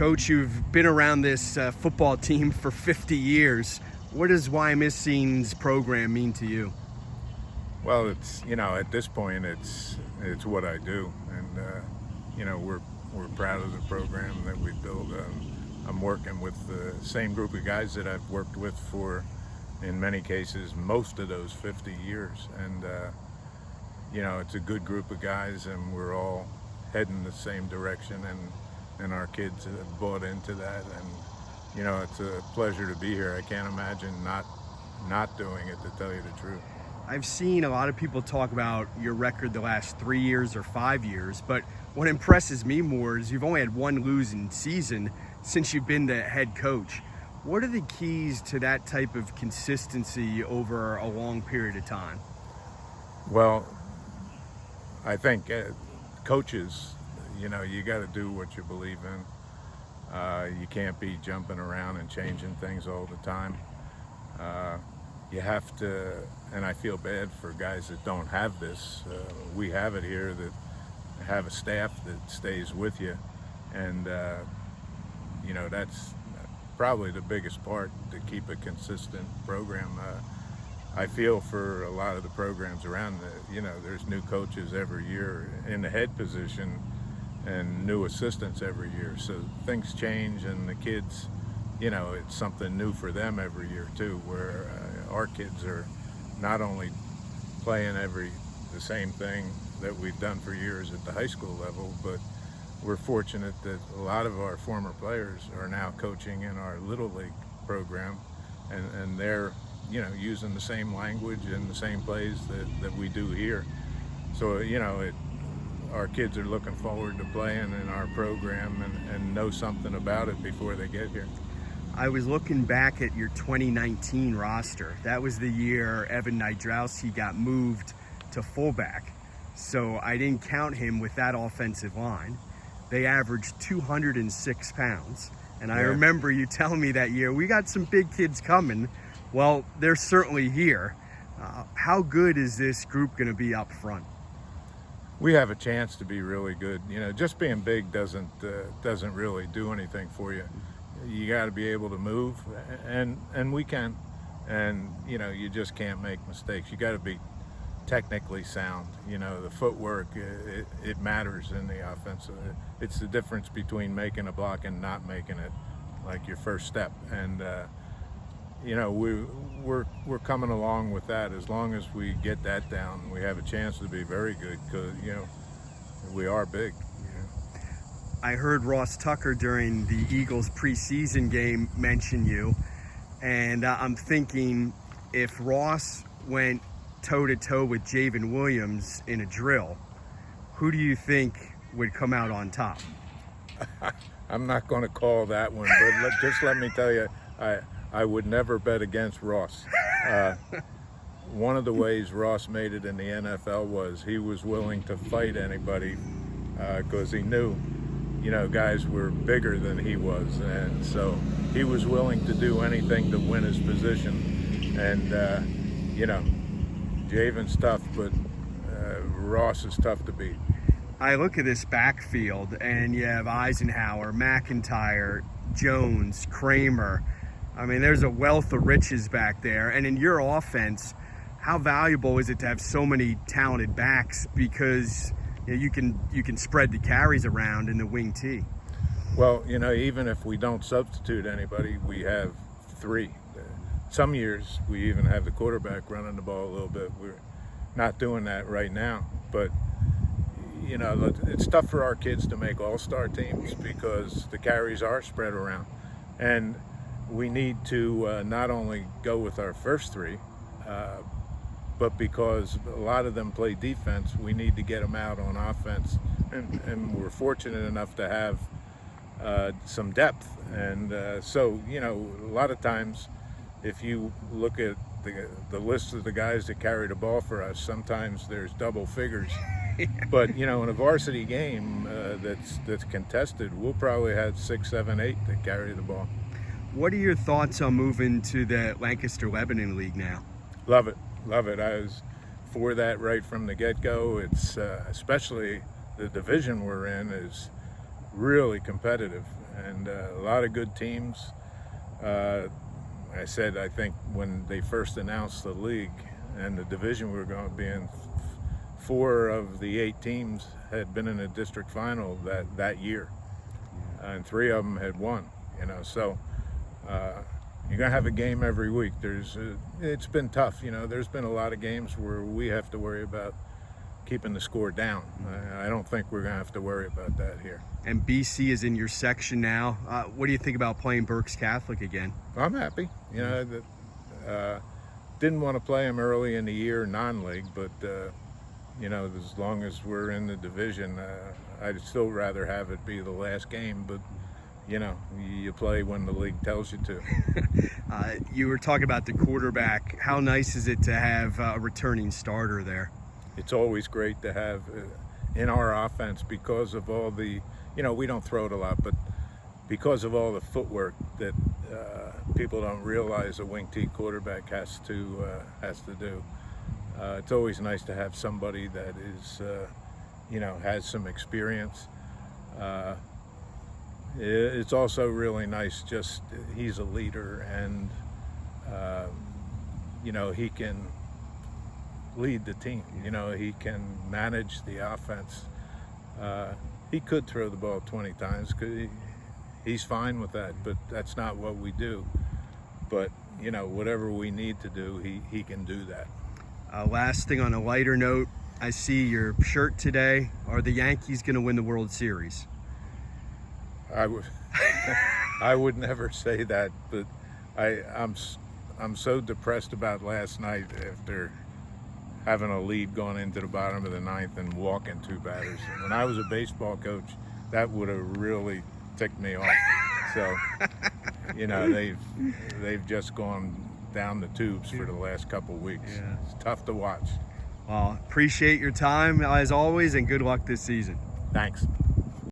Coach, you've been around this football team for 50 years. What does Wyomissing's program mean to you? Well, it's, at this point, it's what I do, and we're proud of the program that we built. I'm working with the same group of guys that I've worked with for, in many cases, most of those 50 years, and it's a good group of guys, and we're all heading the same direction, and our kids have bought into that, and it's a pleasure to be here. I can't imagine not doing it, to tell you the truth. I've seen a lot of people talk about your record the last 3 years or 5 years, but what impresses me more is you've only had one losing season since you've been the head coach. What are the keys to that type of consistency over a long period of time? Well, I think coaches, you got to do what you believe in. You can't be jumping around and changing things all the time. You have to, and I feel bad for guys that don't have this. We have it here, that have a staff that stays with you, and that's probably the biggest part, to keep a consistent program. I feel for a lot of the programs around, there's new coaches every year in the head position and new assistants every year, so things change, and the kids, it's something new for them every year too, where our kids are not only playing the same thing that we've done for years at the high school level, but we're fortunate that a lot of our former players are now coaching in our Little League program, and they're using the same language and the same plays that we do here. So our kids are looking forward to playing in our program and know something about it before they get here. I was looking back at your 2019 roster. That was the year Evan Nydrowski got moved to fullback. So I didn't count him with that offensive line. They averaged 206 pounds. And I remember you telling me that year, we got some big kids coming. Well, they're certainly here. How good is this group going to be up front? We have a chance to be really good. Just being big doesn't really do anything for you. You got to be able to move, and we can, and you just can't make mistakes. You got to be technically sound. The footwork, it matters in the offense. It's the difference between making a block and not making it, like your first step. And we're coming along with that. As long as we get that down, we have a chance to be very good, because we are big. I heard Ross Tucker during the Eagles preseason game mention you, and I'm thinking, if Ross went toe-to-toe with Javen Williams in a drill, who do you think would come out on top? I'm not going to call that one, but just let me tell you, I would never bet against Ross. One of the ways Ross made it in the NFL was he was willing to fight anybody, because he knew guys were bigger than he was, and so he was willing to do anything to win his position. And Javen's tough, but Ross is tough to beat. I look at this backfield, and you have Eisenhower, McIntyre, Jones, Kramer. I mean, there's a wealth of riches back there. And in your offense, how valuable is it to have so many talented backs, because you can spread the carries around in the wing T? Well, even if we don't substitute anybody, we have three. Some years we even have the quarterback running the ball a little bit. We're not doing that right now, but it's tough for our kids to make all-star teams because the carries are spread around, and we need to not only go with our first three, but because a lot of them play defense, we need to get them out on offense, and we're fortunate enough to have some depth. And so a lot of times, if you look at the list of the guys that carry the ball for us, sometimes there's double figures. But in a varsity game that's contested, we'll probably have 6, 7, 8 that carry the ball. What are your thoughts on moving to the Lancaster-Lebanon League now? Love it. I was for that right from the get-go. It's especially the division we're in is really competitive, and a lot of good teams. I said, I think when they first announced the league and the division we were going to be in, 4 of the 8 teams had been in a district final that year, and 3 of them had won. So you're gonna have a game every week. It's been tough. There's been a lot of games where we have to worry about keeping the score down. I don't think we're gonna have to worry about that here. And BC is in your section now. What do you think about playing Berks Catholic again? I'm happy. Didn't want to play them early in the year non-league, but as long as we're in the division, I'd still rather have it be the last game. But you play when the league tells you to. You were talking about the quarterback. How nice is it to have a returning starter there? It's always great to have in our offense because of all the, we don't throw it a lot, but because of all the footwork that people don't realize a wing T quarterback has to do. It's always nice to have somebody that is, has some experience. It's also really nice, just he's a leader, and he can lead the team. He can manage the offense. He could throw the ball 20 times because he's fine with that, but that's not what we do. But whatever we need to do, he can do that. Last thing, on a lighter note, I see your shirt today. Are the Yankees going to win the World Series? I would never say that, but I'm so depressed about last night after having a lead going into the bottom of the 9th and walking 2 batters. When I was a baseball coach, that would have really ticked me off. So, they've just gone down the tubes for the last couple of weeks. Yeah. It's tough to watch. Well, appreciate your time as always, and good luck this season. Thanks.